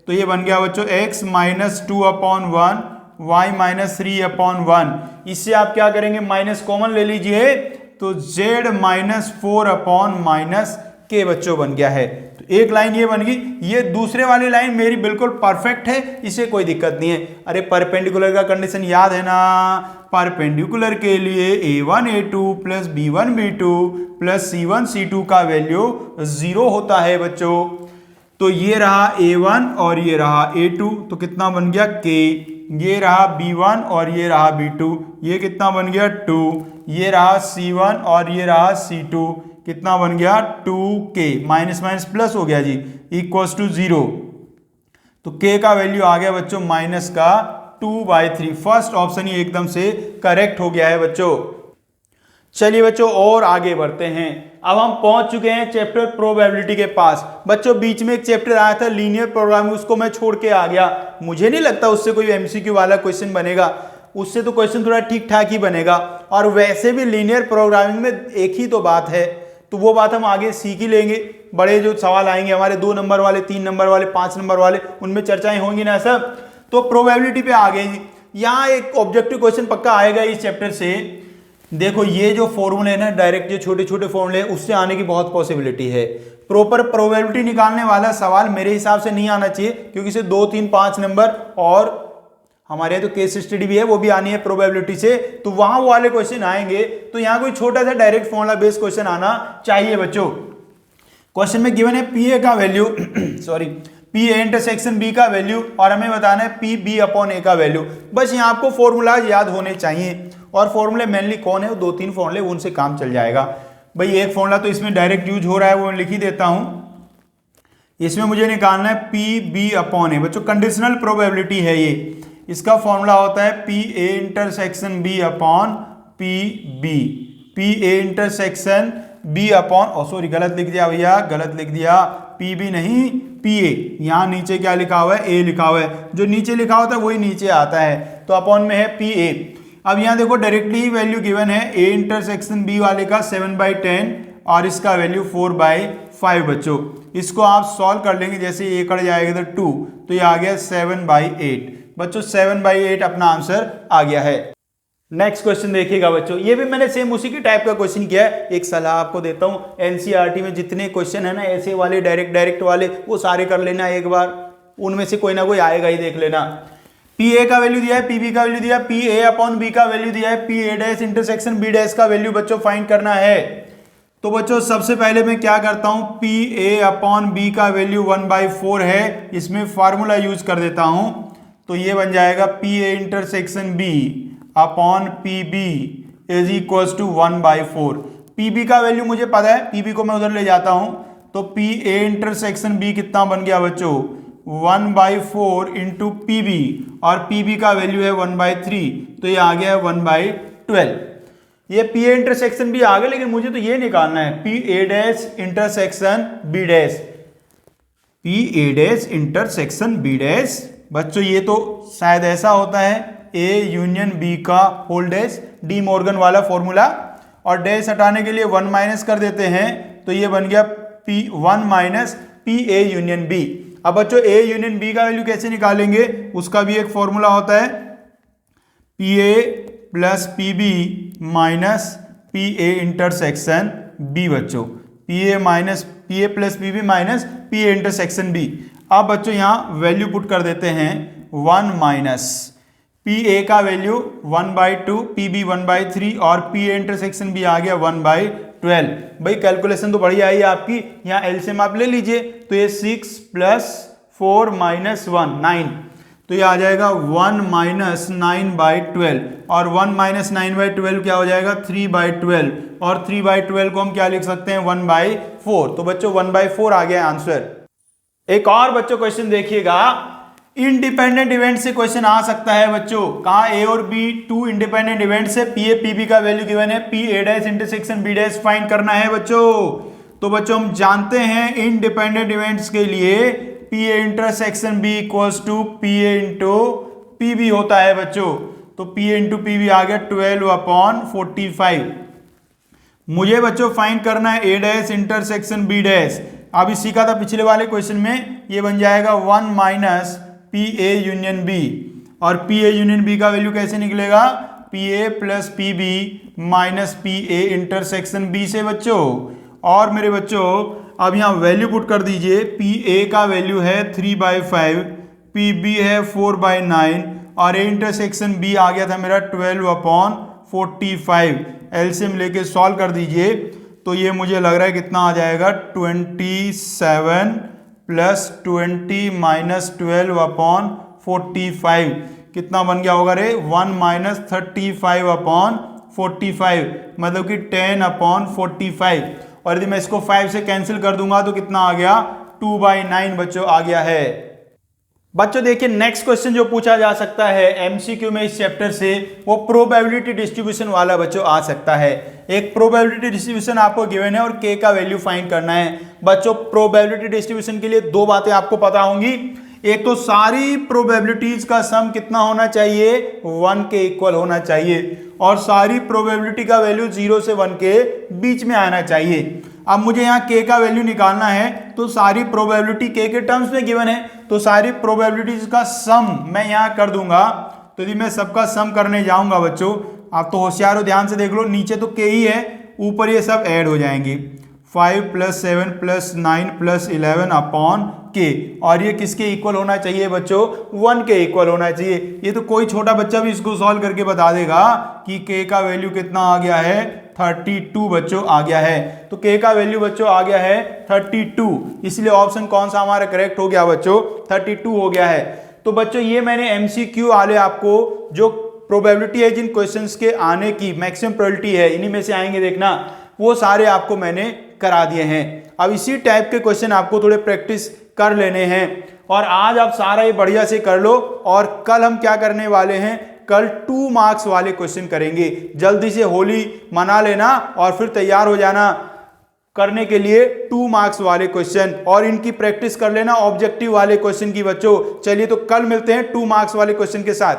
तो ये बन गया बच्चों x माइनस 2/1 y माइनस 3/1। इससे आप क्या करेंगे, माइनस कॉमन ले लीजिए, तो z माइनस 4 माइनस k बच्चों बन गया है। तो एक लाइन ये बन गई। ये दूसरे वाली लाइन मेरी बिल्कुल परफेक्ट है, इसे कोई दिक्कत नहीं है। अरे परपेंडिकुलर का कंडीशन याद है ना, परपेंडिकुलर के लिए a1 a2 plus b1 b2 plus c1 c2 का वैल्यू 0 होता है बच्चों। तो ये रहा a1 और ये रहा a2, तो कितना बन गया k। ये रहा b1 और ये रहा b2, ये कितना बन गया 2। ये रहा c1 और ये रहा c2, कितना बन गया 2k। माइनस माइनस प्लस हो गया जी, इक्वल्स टू 0। तो k का वैल्यू आ गया बच्चों माइनस का 2/3। फर्स्ट ऑप्शन ही एकदम से करेक्ट हो गया है बच्चों। चलिए बच्चों और आगे बढ़ते हैं। अब हम पहुंच चुके हैं चैप्टर प्रोबेबिलिटी के पास। बच्चों बीच में एक चैप्टर आया था लीनियर प्रोग्रामिंग, उसको मैं छोड़ के आ गया। मुझे नहीं लगता उससे कोई एमसीक्यू वाला क्वेश्चन बनेगा, उससे तो क्वेश्चन थोड़ा ठीक ठाक ही बनेगा। और वैसे भी लीनियर प्रोग्रामिंग में एक ही तो बात है, तो वो बात हम आगे सीख ही लेंगे। बड़े जो सवाल आएंगे हमारे 2 नंबर वाले, 3 नंबर वाले, 5 नंबर वाले, उनमें चर्चाएं होंगी ना सब। तो प्रोबेबिलिटी पे आ गए। यहाँ एक ऑब्जेक्टिव क्वेश्चन पक्का आएगा इस चैप्टर से। देखो ये जो फॉर्मूले है ना, डायरेक्ट जो छोटे छोटे फॉर्मूले हैं, उससे आने की बहुत पॉसिबिलिटी है। प्रॉपर प्रोबेबिलिटी निकालने वाला सवाल मेरे हिसाब से नहीं आना चाहिए, क्योंकि इसे 2, 3, 5 नंबर और हमारे यहाँ तो केस स्टडी भी है, वो भी आनी है प्रोबेबिलिटी से, तो वहां वो वाले क्वेश्चन आएंगे। तो यहाँ कोई छोटा सा डायरेक्ट फॉर्मूला बेस्ड क्वेश्चन आना चाहिए बच्चों। क्वेश्चन में गिवन है पी ए का value sorry P A intersection B का वैल्यू, और हमें बताना है पी बी अपॉन ए का वैल्यू। बस यहाँ आपको फॉर्मूलाज याद होने चाहिए, और फॉर्मूले मेनली कौन है, वो 2-3 फॉर्मूले, उनसे काम चल जाएगा। भाई एक फॉर्मूला तो इसमें डायरेक्ट यूज हो रहा है, वो मैं लिख ही देता हूँ। इसमें मुझे निकालना है पी बी अपॉन ए। बच्चों कंडीशनल प्रोबेबिलिटी है ये, इसका फॉर्मूला होता है P A intersection B upon P B. P A intersection B upon, sorry गलत लिख दिया भैया, गलत लिख दिया, पी बी नहीं पी ए। यहाँ नीचे क्या लिखा हुआ है, ए लिखा हुआ है, जो नीचे लिखा होता है वही नीचे आता है, तो अपॉन में है पी ए। अब यहाँ देखो डायरेक्टली वैल्यू गिवन है ए इंटरसेक्शन बी वाले का 7/10 और इसका वैल्यू 4/5 बच्चों। इसको आप सॉल्व कर लेंगे, जैसे ये कट जाएगा तो 2, तो ये आ गया 7/8 बच्चों। 7/8 अपना आंसर आ गया है। नेक्स्ट क्वेश्चन देखिएगा बच्चों, ये भी मैंने सेम उसी की टाइप का क्वेश्चन किया है। एक सलाह आपको देता हूँ, एनसीईआरटी में जितने क्वेश्चन है ना ऐसे वाले डायरेक्ट वाले, वो सारे कर लेना एक बार, उनमें से कोई ना कोई आएगा ही, देख लेना। पी ए का वैल्यू दिया है, पी बी का वैल्यू दिया है, पी ए अपॉन बी का वैल्यू दिया है, P A dash intersection B dash का वैल्यू बच्चों फाइंड करना है। तो बच्चों सबसे पहले मैं क्या करता हूं, पी ए अपॉन बी का वैल्यू 1/4 है, इसमें फार्मूला यूज कर देता हूं। तो ये बन जाएगा P A intersection B upon P B is equal to 1/4। पी बी का वैल्यू मुझे पता है, पी बी को मैं उधर ले जाता हूं, तो पी ए इंटरसेक्शन बी कितना बन गया बच्चों, 1/4 इंटू पी बी, और पी बी का वैल्यू है 1/3, तो ये आ गया है 1/12। ये पी ए इंटरसेक्शन बी आ गया, लेकिन मुझे तो ये निकालना है P A dash intersection B dash, P A dash intersection B dash. बच्चों ये तो शायद ऐसा होता है ए यूनियन बी का होल डैश, डी मॉर्गन वाला फॉर्मूला, और डैश हटाने के लिए 1 माइनस कर देते हैं, तो ये बन गया P 1 minus P A union B. अब बच्चों ए यूनियन बी का वैल्यू कैसे निकालेंगे, उसका भी एक फॉर्मूला होता है P A plus P B minus P A intersection B बच्चों, P A minus P A plus P B minus P A intersection B. अब बच्चों यहाँ वैल्यू पुट कर देते हैं 1 माइनस पी ए का वैल्यू 1/2, पी बी 1/3, और P A intersection B आ गया 1/12। भाई कैलकुलेशन तो बढ़िया है आपकी, यहाँ एलसीएम आप ले लीजिए, तो ये 6 + 4 - 1 9, तो ये आ जाएगा 1 - 9/12, और 1 - 9/12 क्या हो जाएगा 3/12, और 3/12 को हम क्या लिख सकते हैं 1/4। तो बच्चों 1/4 आ गया आंसर। एक और बच्चों क्वेश्चन देखिएगा, इंडिपेंडेंट इवेंट से क्वेश्चन आ सकता है बच्चों। कहा ए और बी 2 इंडिपेंडेंट इवेंट से पी ए पी बी का वैल्यू गिवन है, P A dash intersection B dash find करना है बच्चों। तो बच्चों हम जानते हैं इंडिपेंडेंट इवेंट्स के लिए P A intersection B equals to P A into P B होता है बच्चों। तो P इंटू पी भी आ गया 12/45। मुझे बच्चों फाइंड करना है A dash intersection B dash. अभी सीखा था पिछले वाले क्वेश्चन में, ये बन जाएगा 1 माइनस PA यूनियन B। और PA यूनियन B का वैल्यू कैसे निकलेगा? PA plus PB minus PA intersection B से बच्चों। और मेरे बच्चों अब यहाँ वैल्यू पुट कर दीजिए। PA का वैल्यू है 3/5, PB है 4/9 और A इंटरसेक्शन B आ गया था मेरा 12/45। एलसीएम लेके सॉल्व कर दीजिए तो ये मुझे लग रहा है कितना आ जाएगा 27 प्लस 20 माइनस 12/45 कितना बन गया होगा रे? 1 माइनस 35/45 मतलब कि 10/45। और यदि मैं इसको 5 से कैंसिल कर दूंगा तो कितना आ गया? 2/9 बच्चों आ गया है। बच्चों देखिए नेक्स्ट क्वेश्चन जो पूछा जा सकता है एमसीक्यू में इस चैप्टर से, वो प्रोबेबिलिटी डिस्ट्रीब्यूशन वाला बच्चों आ सकता है। एक प्रोबेबिलिटी डिस्ट्रीब्यूशन आपको गिवन है और के का वैल्यू फाइंड करना है। बच्चों प्रोबेबिलिटी डिस्ट्रीब्यूशन के लिए दो बातें आपको पता होंगी। एक तो सारी प्रोबेबिलिटीज का सम कितना होना चाहिए? 1 के इक्वल होना चाहिए और सारी प्रोबेबिलिटी का वैल्यू 0 से 1 के बीच में आना चाहिए। अब मुझे यहाँ k का वैल्यू निकालना है तो सारी प्रोबेबिलिटी k के टर्म्स में गिवन है, तो सारी प्रोबेबिलिटीज का सम मैं यहाँ कर दूंगा। तो यदि मैं सबका सम करने जाऊंगा बच्चों, आप तो होशियार हो, ध्यान से देख लो, नीचे तो k ही है, ऊपर ये सब ऐड हो जाएंगे। 5 प्लस 7 प्लस 9 प्लस 11 अपॉन के, और ये किसके इक्वल होना चाहिए बच्चों? 1 के इक्वल होना चाहिए। ये तो कोई छोटा बच्चा भी इसको सॉल्व करके बता देगा कि k का वैल्यू कितना आ गया है? 32 बच्चों आ गया है। तो k का वैल्यू बच्चों आ गया है 32, इसलिए ऑप्शन कौन सा हमारा करेक्ट हो गया बच्चों? 32 हो गया है। तो बच्चों ये मैंने एमसीक्यू वाले आपको जो प्रोबेबिलिटी है जिन क्वेश्चंस के आने की मैक्सिमम प्रोबेबिलिटी है, इन्हीं में से आएंगे देखना, वो सारे आपको मैंने करा दिए हैं। अब इसी टाइप के क्वेश्चन आपको थोड़े प्रैक्टिस कर लेने हैं और आज आप सारा ये बढ़िया से कर लो। और कल हम क्या करने वाले हैं? कल 2 मार्क्स वाले क्वेश्चन करेंगे। जल्दी से होली मना लेना और फिर तैयार हो जाना करने के लिए 2 मार्क्स वाले क्वेश्चन, और इनकी प्रैक्टिस कर लेना ऑब्जेक्टिव वाले क्वेश्चन की बच्चों। चलिए तो कल मिलते हैं 2 मार्क्स वाले क्वेश्चन के साथ।